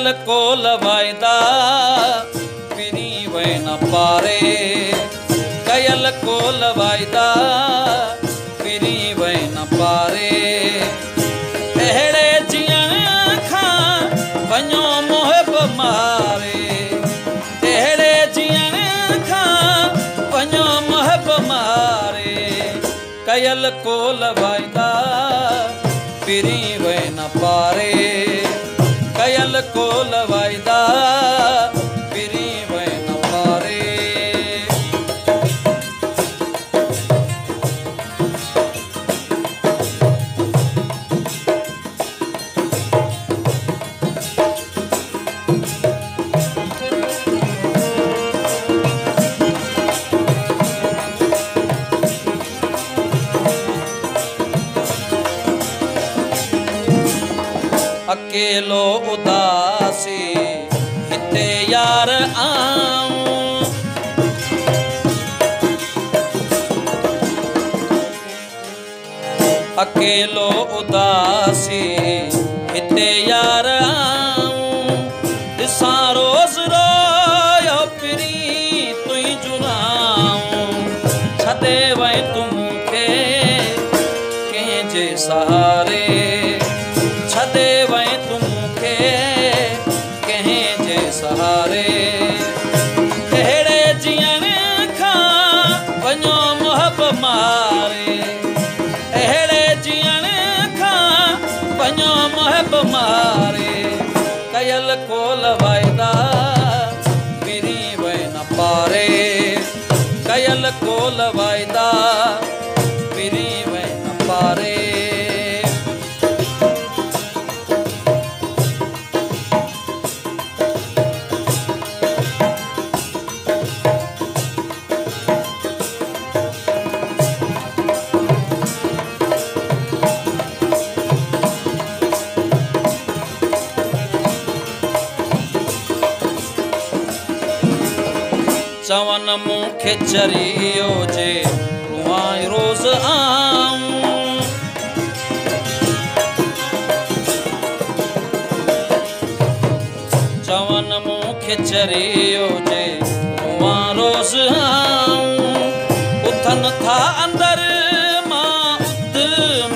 कयल कोल वायदा पिरी वे न पारे कयल कोल वायदा पिरी वे न पारे अहिड़े जीअण खां वञो मुहिब मारे अहिड़े जीअण खां वञो मुहिब मारे कयल कोल वायदा पिरी वे न पारे कयल कोल वायदा पिरी वे न पारे अकेलो उदासी हिते यार आऊं अकेलो उदासी हिते यार आऊं ॾिसां रोज़ रोयो पिरी तुई जुराऊं छॾे वई तूं मूंखे कंहिंजे सहारे छॾे वई तूं मूंखे कंहिंजे सहारे अहिड़े जीअण खां वञो मुहिब मारे अहिड़े जीअण खां वञो मुहिब मारे कयल कोल वायदा पिरी वे न पारे कयल कोल वायदा पिरी वे न पारे चवन मूंखे चरियो जे रुआं रोज़ आऊं चवन मूंखे चरियो जे रुआं रोज़ आऊं उथन था अंदर मां उद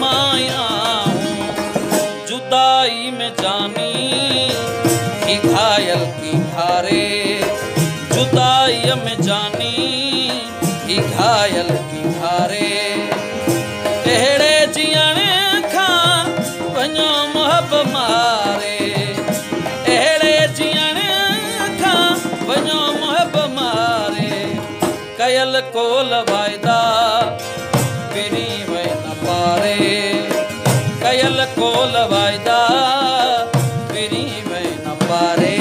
मां आऊं जुदाई में जानी ही घायल की घारे जुदाई में जानी ही घायल की घारे अहिड़े जीअण खां वञो मुहिब मारे अहिड़े जीअण खां वञो मुहिब मारे कयल कोल वायदा पिरी वे न पारे कयल कोल वायदा पिरी वे न पारे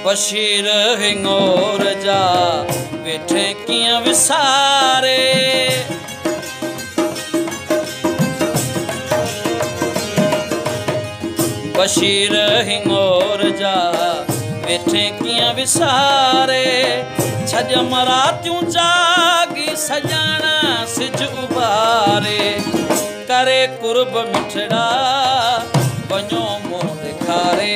बशीर हिंगोर जा वेठे कीअं विसारे बशीर हिंगोर जा वेठे कीअं विसारे छॼ मरातियूं जागी सॼण सिज उभारे करे कुर्ब मिठड़ा वञो मुंहुं ॾेखारे